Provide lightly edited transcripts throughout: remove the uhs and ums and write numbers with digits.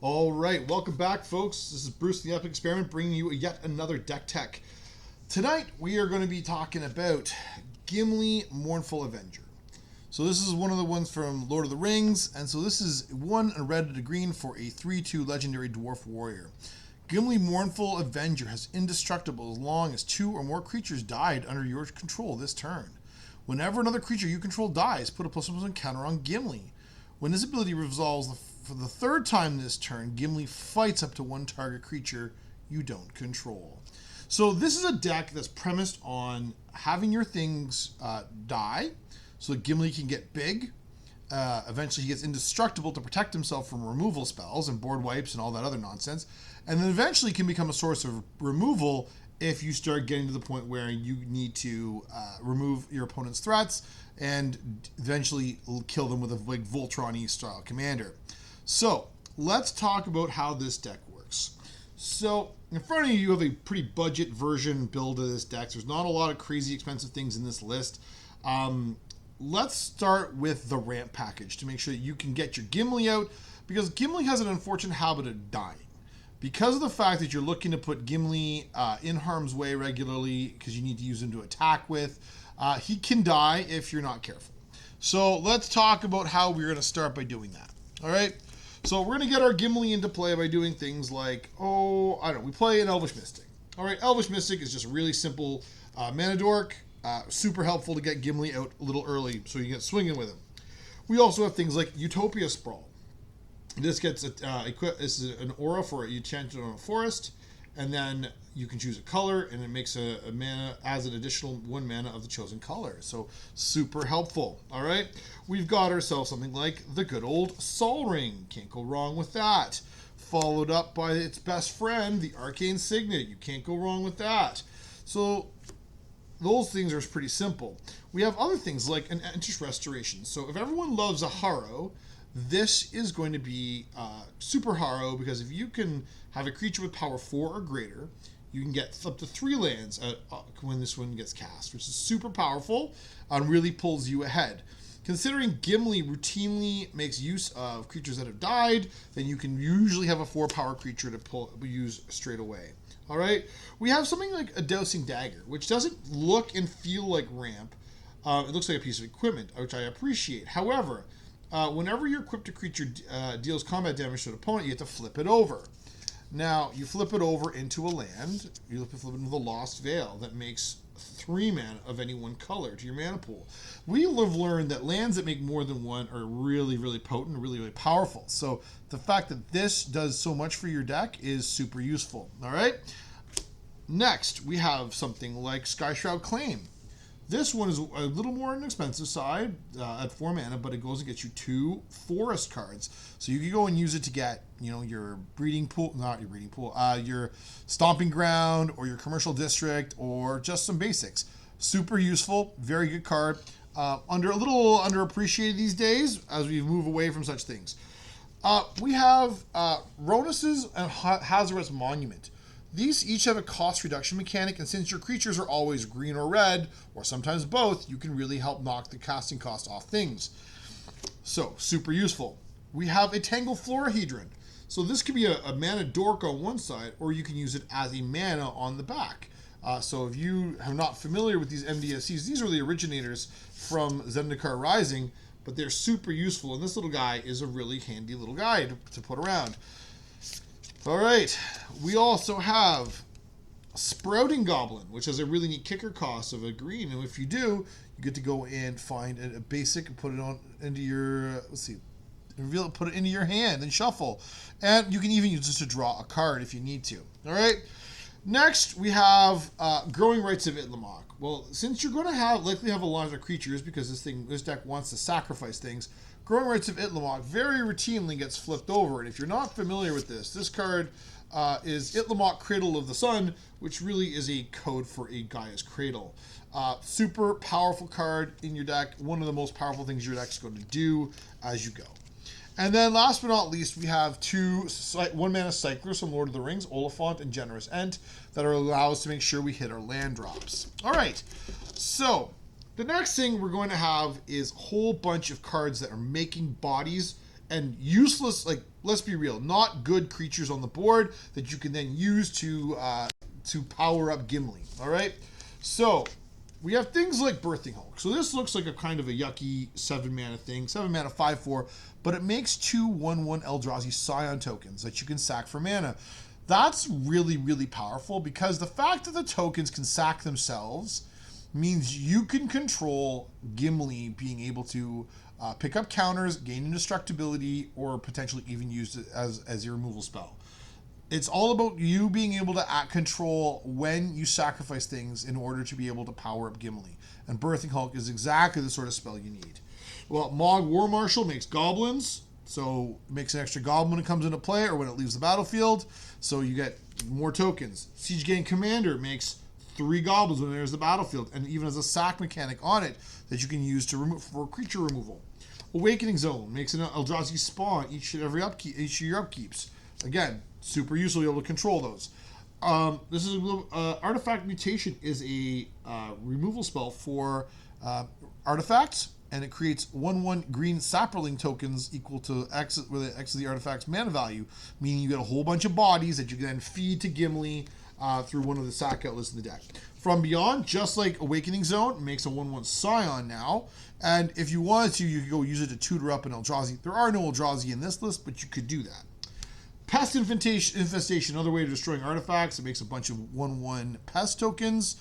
All right, welcome back, folks. This is Bruce the Epic Experiment bringing you yet another deck tech. Tonight, we are going to be talking about Gimli, Mournful Avenger. So this is one of the ones from Lord of the Rings, and so this is 1 red and a green for a 3/2 legendary dwarf warrior. Gimli, Mournful Avenger has indestructible as long as 2 or more creatures died under your control this turn. Whenever another creature you control dies, put a +1 counter on Gimli. When this ability resolves for the 3rd time this turn, Gimli fights up to 1 target creature you don't control. So this is a deck that's premised on having your things die, so that Gimli can get big. Eventually he gets indestructible to protect himself from removal spells and board wipes and all that other nonsense. And then eventually can become a source of removal if you start getting to the point where you need to remove your opponent's threats and eventually kill them with a big Voltron-y style commander. So let's talk about how this deck works. So in front of you, you have a pretty budget version build of this deck. There's not a lot of crazy expensive things in this list. Let's start with the ramp package to make sure that you can get your Gimli out, because Gimli has an unfortunate habit of dying. Because of the fact that you're looking to put Gimli in harm's way regularly because you need to use him to attack with, he can die if you're not careful. So let's talk about how we're going to start by doing that. All right. So we're going to get our Gimli into play by doing things like, we play an Elvish Mystic. All right, Elvish Mystic is just a really simple mana dork, super helpful to get Gimli out a little early so you get swinging with him. We also have things like Utopia Sprawl. This gets this is an aura for you enchanted on a forest, and then you can choose a color, and it makes a mana as an additional 1 mana of the chosen color. So super helpful. All right, we've got ourselves something like the good old Sol Ring. Can't go wrong with that. Followed up by its best friend, the Arcane Signet. You can't go wrong with that. So those things are pretty simple. We have other things like an Enters Restoration. So if everyone loves a Harrow, this is going to be super Harrow, because if you can have a creature with power 4 or greater, you can get up to 3 lands when this one gets cast, which is super powerful and really pulls you ahead. Considering Gimli routinely makes use of creatures that have died, then you can usually have a 4-power creature to use straight away. All right, we have something like a Dousing Dagger, which doesn't look and feel like ramp. It looks like a piece of equipment, which I appreciate. However, whenever your equipped creature deals combat damage to an opponent, you have to flip it over. Now, you flip it over into a land. You flip it into the Lost Vale that makes 3 mana of any one color to your mana pool. We have learned that lands that make more than 1 are really, really potent, really, really powerful. So the fact that this does so much for your deck is super useful. All right. Next, we have something like Skyshroud Claim. This one is a little more on the expensive side at 4 mana, but it goes and gets you 2 forest cards. So you can go and use it to get, your breeding pool, not your breeding pool, your stomping ground or your commercial district or just some basics. Super useful, very good card. A little underappreciated these days as we move away from such things. We have Ronus's and Hazardous Monument. These each have a cost reduction mechanic, and since your creatures are always green or red, or sometimes both, you can really help knock the casting cost off things. So, super useful. We have a Tangle Florahedron. So this could be a mana dork on one side, or you can use it as a mana on the back. So if you are not familiar with these MDSCs, these are the originators from Zendikar Rising, but they're super useful, and this little guy is a really handy little guy to put around. All right, we also have Sprouting Goblin, which has a really neat kicker cost of a green, and if you do, you get to go and find a basic and put it into your, put it into your hand and shuffle, and you can even use this to draw a card if you need to. All right, next we have Growing Rites of Itlimoc. Well, since you're going to likely have a lot of creatures, because this deck wants to sacrifice things, Growing Rites of Itlimoc very routinely gets flipped over, and if you're not familiar with this card is Itlimoc Cradle of the Sun, which really is a code for a Gaia's Cradle. Super powerful card in your deck, one of the most powerful things your deck's going to do as you go. And then last but not least, we have 2 1-mana cyclers from Lord of the Rings, Oliphant and Generous Ent, that allow us to make sure we hit our land drops. All right, so the next thing we're going to have is a whole bunch of cards that are making bodies and useless, like, let's be real, not good creatures on the board that you can then use to power up Gimli. All right, so we have things like Birthing Hulk. So this looks like a kind of a yucky 7-mana thing, 7 mana 5/4, but it makes 2 1/1 Eldrazi Scion tokens that you can sack for mana. That's really, really powerful, because the fact that the tokens can sack themselves means you can control Gimli being able to pick up counters, gain indestructibility, or potentially even use it as your removal spell. It's all about you being able to control when you sacrifice things in order to be able to power up Gimli. And Birthing Hulk is exactly the sort of spell you need. Well, Mog War Marshal makes goblins, so it makes an extra goblin when it comes into play or when it leaves the battlefield, so you get more tokens. Siege Gang Commander makes 3 goblins when there's the battlefield, and even has a sack mechanic on it that you can use to remove for creature removal. Awakening Zone makes an Eldrazi spawn each of your upkeeps. Again, super useful to be able to control those. This is Artifact Mutation is a removal spell for artifacts, and it creates 1/1 green Saproling tokens equal to X with X of the artifact's mana value, meaning you get a whole bunch of bodies that you can then feed to Gimli through one of the sack outlets in the deck. From Beyond, just like Awakening Zone, makes a 1/1 Scion now, and if you wanted to, you could go use it to tutor up an Eldrazi. There are no Eldrazi in this list, but you could do that. Pest Infestation, another way of destroying artifacts. It makes a bunch of 1/1 pest tokens.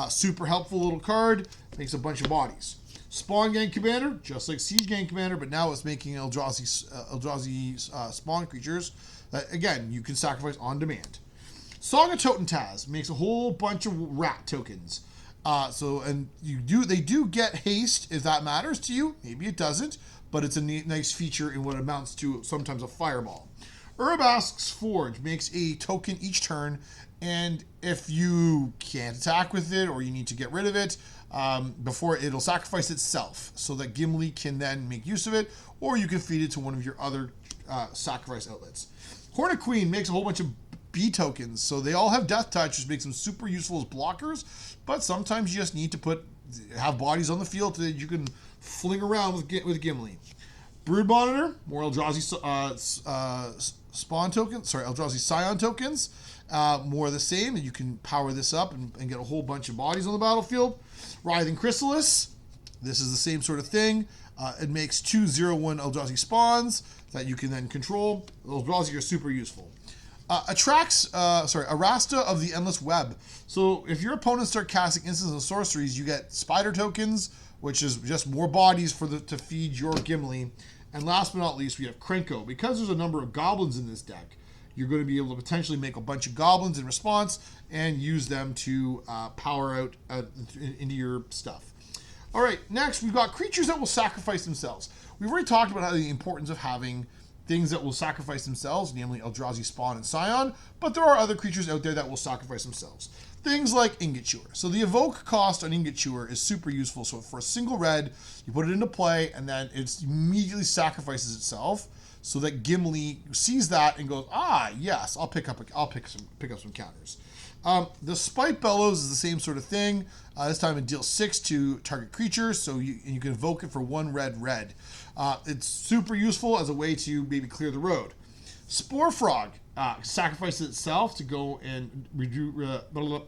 Super helpful little card. Makes a bunch of bodies. Spawn Gang Commander, just like Siege Gang Commander, but now it's making Eldrazi spawn creatures that, again, you can sacrifice on demand. Song of Totentaz makes a whole bunch of rat tokens. They do get haste if that matters to you. Maybe it doesn't, but it's a nice feature in what amounts to sometimes a fireball. Urbask's Forge makes a token each turn, and if you can't attack with it or you need to get rid of it, before it'll sacrifice itself so that Gimli can then make use of it, or you can feed it to one of your other sacrifice outlets. Hornet Queen makes a whole bunch of B tokens, so they all have Death Touch, which makes them super useful as blockers, but sometimes you just need to have bodies on the field that you can fling around with Gimli. Brood Monitor, more Eldrazi Eldrazi Scion tokens, more of the same, and you can power this up and get a whole bunch of bodies on the battlefield. Writhing Chrysalis, this is the same sort of thing. It makes 2 0/1 Eldrazi spawns that you can then control. Eldrazi are super useful. Arasta of the Endless Web. So if your opponents start casting instants and sorceries, you get spider tokens, which is just more bodies to feed your Gimli. And last but not least, we have Krenko. Because there's a number of goblins in this deck, you're going to be able to potentially make a bunch of goblins in response and use them to power out into your stuff. All right, next we've got creatures that will sacrifice themselves. We've already talked about the importance of having things that will sacrifice themselves, namely Eldrazi Spawn and Scion, but there are other creatures out there that will sacrifice themselves. Things like Ingot Chewer. So the evoke cost on Ingot Chewer is super useful. So for a single red, you put it into play, and then it immediately sacrifices itself, so that Gimli sees that and goes, yes, I'll pick up some counters. The Spite Bellows is the same sort of thing. This time it deals 6 to target creatures, so you can evoke it for 1 red. It's super useful as a way to maybe clear the road. Spore Frog sacrifices itself to go and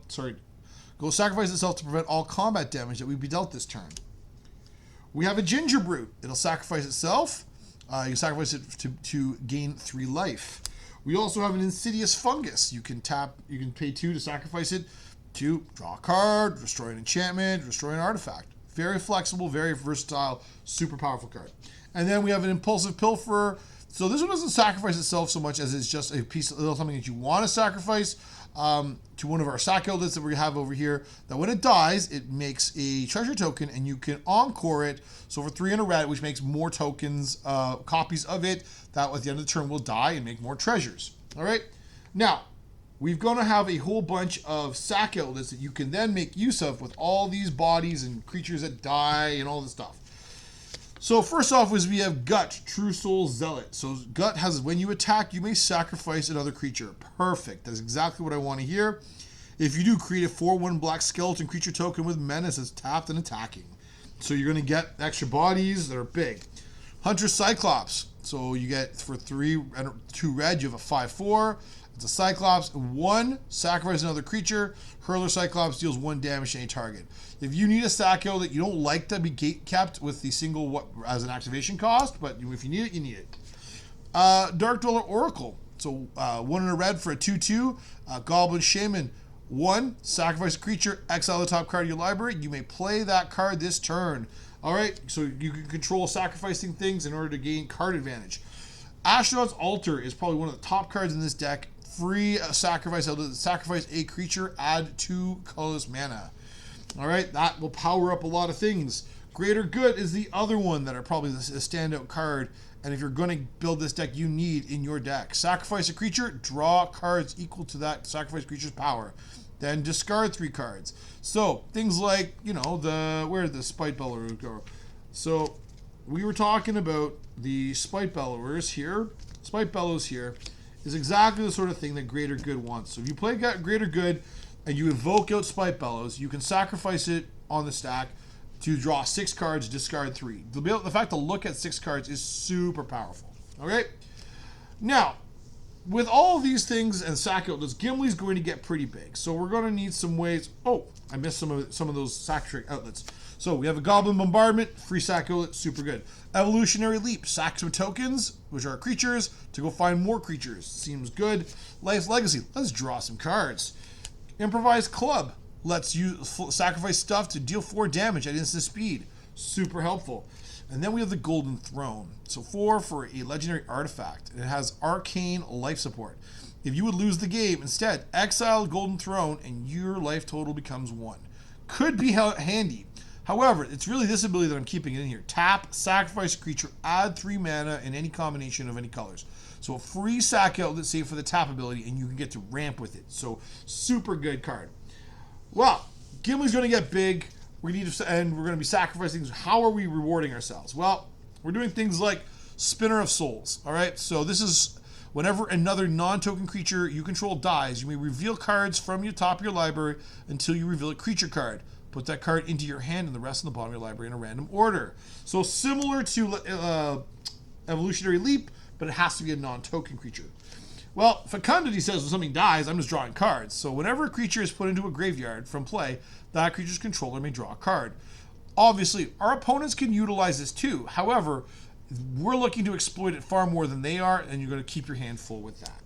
sacrifice itself to prevent all combat damage that would be dealt this turn. We have a Ginger Brute. It'll sacrifice itself. You can sacrifice it to gain 3 life. We also have an Insidious Fungus. You can pay 2 to sacrifice it to draw a card, destroy an enchantment, destroy an artifact. Very flexible, very versatile, super powerful card. And then we have an Impulsive Pilferer. So this one doesn't sacrifice itself so much as it's just a piece of something that you want to sacrifice to one of our sack outlets that we have over here, that when it dies, it makes a treasure token and you can encore it. So for 3 and a red, which makes more tokens, copies of it, that at the end of the turn will die and make more treasures. All right. Now, we're going to have a whole bunch of sack outlets that you can then make use of with all these bodies and creatures that die and all this stuff. So first off is we have Gut, True Soul Zealot. So Gut has, when you attack, you may sacrifice another creature. Perfect. That's exactly what I want to hear. If you do, create a 4/1 black skeleton creature token with menace that's tapped and attacking. So you're going to get extra bodies that are big. Hunter Cyclops. So you get for 3 and 2 red, you have a 5/4. It's a Cyclops. 1, sacrifice another creature. Hurler Cyclops deals 1 damage to any target. If you need a sack outlet, you don't like to be gate kept with the single as an activation cost, but if you need it, you need it. Dark Dweller Oracle. So 1 and a red for a 2/2. Goblin Shaman. 1, sacrifice a creature, exile the top card of your library. You may play that card this turn. All right, so you can control sacrificing things in order to gain card advantage. Astronaut's Altar is probably one of the top cards in this deck. Free sacrifice a creature, add 2 colorless mana. All right, that will power up a lot of things. Greater Good is the other one that are probably a standout card. And if you're going to build this deck, you need in your deck. Sacrifice a creature, draw cards equal to that sacrifice creature's power. Then discard 3 cards. So things like, where did the Spite Bellowers go? So we were talking about the Spite Bellowers here. Spite Bellows here is exactly the sort of thing that Greater Good wants. So if you play Greater Good and you evoke out Spite Bellows, you can sacrifice it on the stack to draw 6 cards, discard 3. The fact to look at 6 cards is super powerful. Okay? Now, with all of these things and sack outlets, Gimli's going to get pretty big. So we're going to need some ways. Oh, I missed some of those sack trick outlets. So we have a Goblin Bombardment, free sack outlet, super good. Evolutionary Leap, sack some tokens, which are creatures, to go find more creatures. Seems good. Life's Legacy, let's draw some cards. Improvised Club lets you sacrifice stuff to deal 4 damage at instant speed. Super helpful. And then we have the Golden Throne. So 4 for a legendary artifact. And it has arcane life support. If you would lose the game, instead, exile Golden Throne and your life total becomes 1. Could be handy. However, it's really this ability that I'm keeping in here. Tap, sacrifice a creature, add 3 mana in any combination of any colors. So a free sack outlet, save for the tap ability, and you can get to ramp with it. So super good card. Well, Gimli's going to get big. We're going to be sacrificing. How are we rewarding ourselves? Well, we're doing things like Spinner of Souls. All right, so this is whenever another non-token creature you control dies, you may reveal cards from your top of your library until you reveal a creature card. Put that card into your hand and the rest in the bottom of your library in a random order. So similar to Evolutionary Leap, but it has to be a non-token creature. Well, Fecundity says when something dies, I'm just drawing cards. So whenever a creature is put into a graveyard from play, that creature's controller may draw a card. Obviously, our opponents can utilize this too. However, we're looking to exploit it far more than they are, and you're going to keep your hand full with that.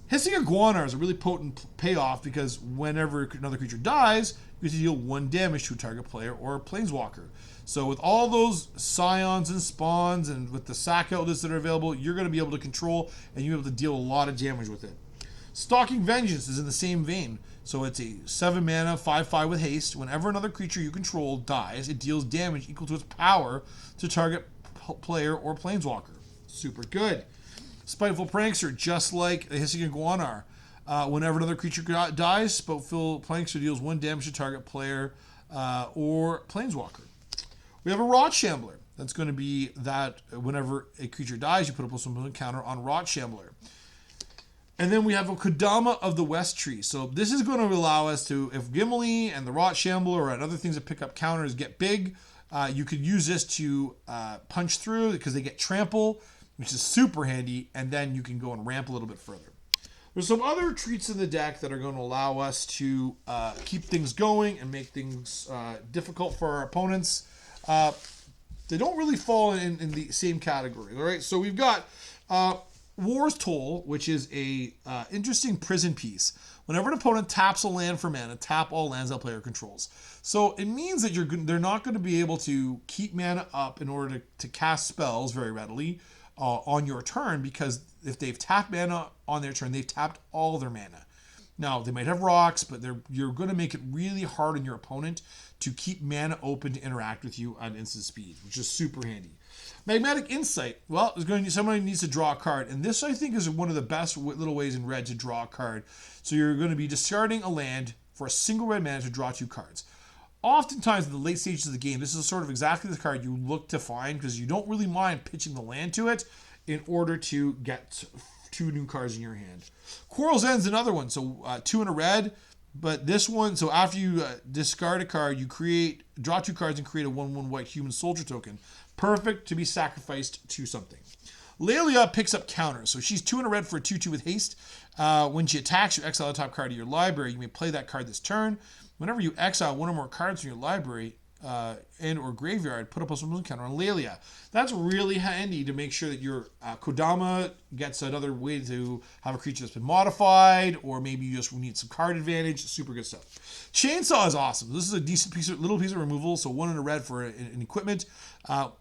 Hissing Iguana is a really potent payoff because whenever another creature dies, you get to deal 1 damage to a target player or a planeswalker. So with all those scions and spawns and with the sack outlets that are available, you're going to be able to control and you'll be able to deal a lot of damage with it. Stalking Vengeance is in the same vein. So it's a 7 mana, 5/5 with haste. Whenever another creature you control dies, it deals damage equal to its power to target player or planeswalker. Super good. Spiteful Prankster, just like the Hissing Iguanar. Whenever another creature dies, Spiteful Prankster deals 1 damage to target player or planeswalker. We have a Rot Shambler. That's going to be that whenever a creature dies, you put a +1 counter on Rot Shambler. And then we have a Kodama of the West Tree. So this is going to allow us to, if Gimli and the Rot Shambler and other things that pick up counters get big, you could use this to punch through because they get trample, which is super handy, and then you can go and ramp a little bit further. There's some other treats in the deck that are going to allow us to keep things going and make things difficult for our opponents. They don't really fall in the same category, all right? So we've got War's Toll, which is a interesting prison piece. Whenever an opponent taps a land for mana, tap all lands that player controls. So it means that they're not going to be able to keep mana up in order to cast spells very readily on your turn, because if they've tapped mana on their turn, they've tapped all their mana. Now, they might have rocks, but you're going to make it really hard on your opponent to keep mana open to interact with you at instant speed, which is super handy. Magmatic Insight, well, somebody needs to draw a card, and this, I think, is one of the best little ways in red to draw a card. So you're going to be discarding a land for a single red mana to draw 2 cards. Oftentimes in the late stages of the game, this is sort of exactly the card you look to find because you don't really mind pitching the land to it in order to get 2 new cards in your hand. Quarrel's End's another one. So 2 and a red, But this one, so after you discard a card, you draw 2 cards and create a 1/1 white human soldier token. Perfect to be sacrificed to something. Lelia picks up counters. So she's 2 and a red for a 2/2 with haste. When she attacks, you exile the top card of your library. You may play that card this turn. Whenever you exile one or more cards from your library and or graveyard, put a +1/+1 counter on Lelia. That's really handy to make sure that your Kodama gets another way to have a creature that's been modified, or maybe you just need some card advantage. Super good stuff. Chainsaw is awesome. This is a decent little piece of removal, so 1 and a red for an equipment.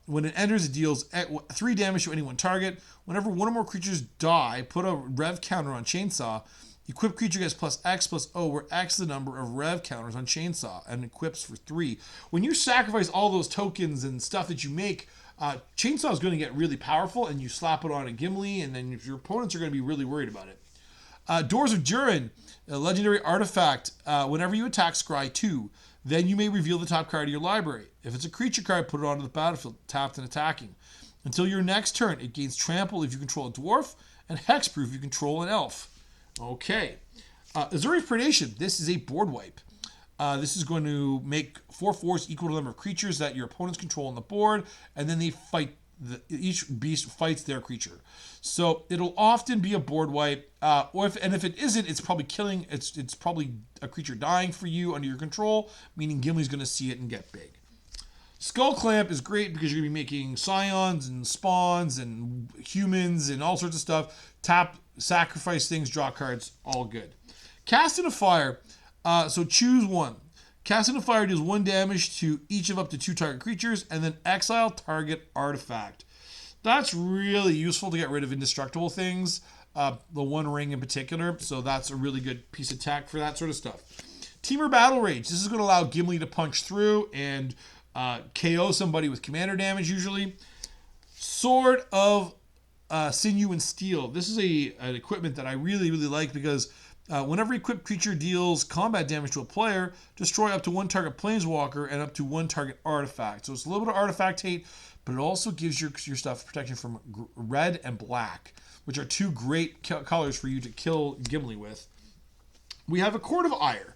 When it enters, it deals 3 damage to any one target. Whenever one or more creatures die, put a rev counter on Chainsaw. Equipped creature gets +X+O, where X is the number of rev counters on Chainsaw, and equips for 3. When you sacrifice all those tokens and stuff that you make, Chainsaw is going to get really powerful, and you slap it on a Gimli, and then your opponents are going to be really worried about it. Doors of Durin, a legendary artifact. Whenever you attack Scry 2, then you may reveal the top card of your library. If it's a creature card, put it onto the battlefield, tapped and attacking. Until your next turn, it gains trample if you control a dwarf, and hexproof if you control an elf. Okay. Azuri's Predation. This is a board wipe. This is going to make 4/4s equal to the number of creatures that your opponents control on the board, and then they fight. Each beast fights their creature. So it'll often be a board wipe, if it isn't, it's probably killing. It's probably a creature dying for you under your control, meaning Gimli's going to see it and get big. Skull Clamp is great because you're going to be making scions and spawns and humans and all sorts of stuff. Tap, sacrifice things, draw cards, all good. Cast into Fire. So choose one. Cast into Fire deals 1 damage to each of up to 2 target creatures, and then exile target artifact. That's really useful to get rid of indestructible things. The One Ring in particular. So that's a really good piece of tech for that sort of stuff. Teamer Battle Rage. This is going to allow Gimli to punch through and KO somebody with commander damage usually. Sword of Sinew and Steel. This is an equipment that I really, really like because whenever equipped creature deals combat damage to a player, destroy up to 1 target planeswalker and up to 1 target artifact. So it's a little bit of artifact hate, but it also gives your stuff protection from red and black, which are 2 great colors for you to kill Gimli with. We have a Court of Ire.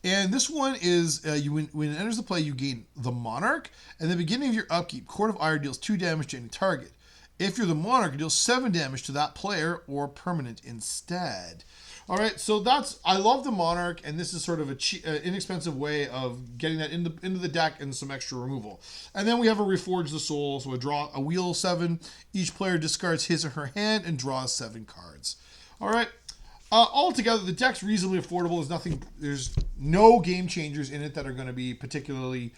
And this one is, when it enters the play, you gain the Monarch. And at the beginning of your upkeep, Court of Ire deals 2 damage to any target. If you're the Monarch, it deals 7 damage to that player or permanent instead. All right, so I love the Monarch, and this is sort of an inexpensive way of getting that into the deck and some extra removal. And then we have a Reforge the Soul, so a wheel 7. Each player discards his or her hand and draws 7 cards. All right. Altogether, the deck's reasonably affordable. There's no game changers in it that are going to be particularly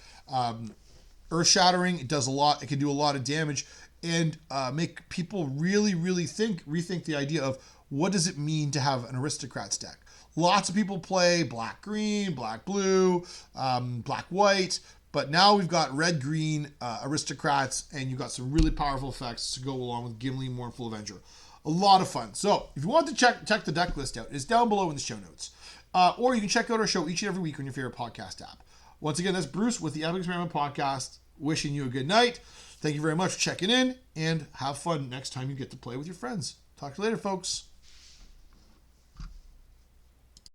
earth-shattering. It does a lot. It can do a lot of damage and make people really, really rethink the idea of what does it mean to have an Aristocrats deck. Lots of people play black-green, black-blue, black-white, but now we've got red-green Aristocrats, and you've got some really powerful effects to go along with Gimli, Mournful Avenger. A lot of fun. So if you want to check the deck list out, it's down below in the show notes. Or you can check out our show each and every week on your favorite podcast app. Once again, that's Bruce with the Epic Experiment Podcast, wishing you a good night. Thank you very much for checking in, and have fun next time you get to play with your friends. Talk to you later, folks.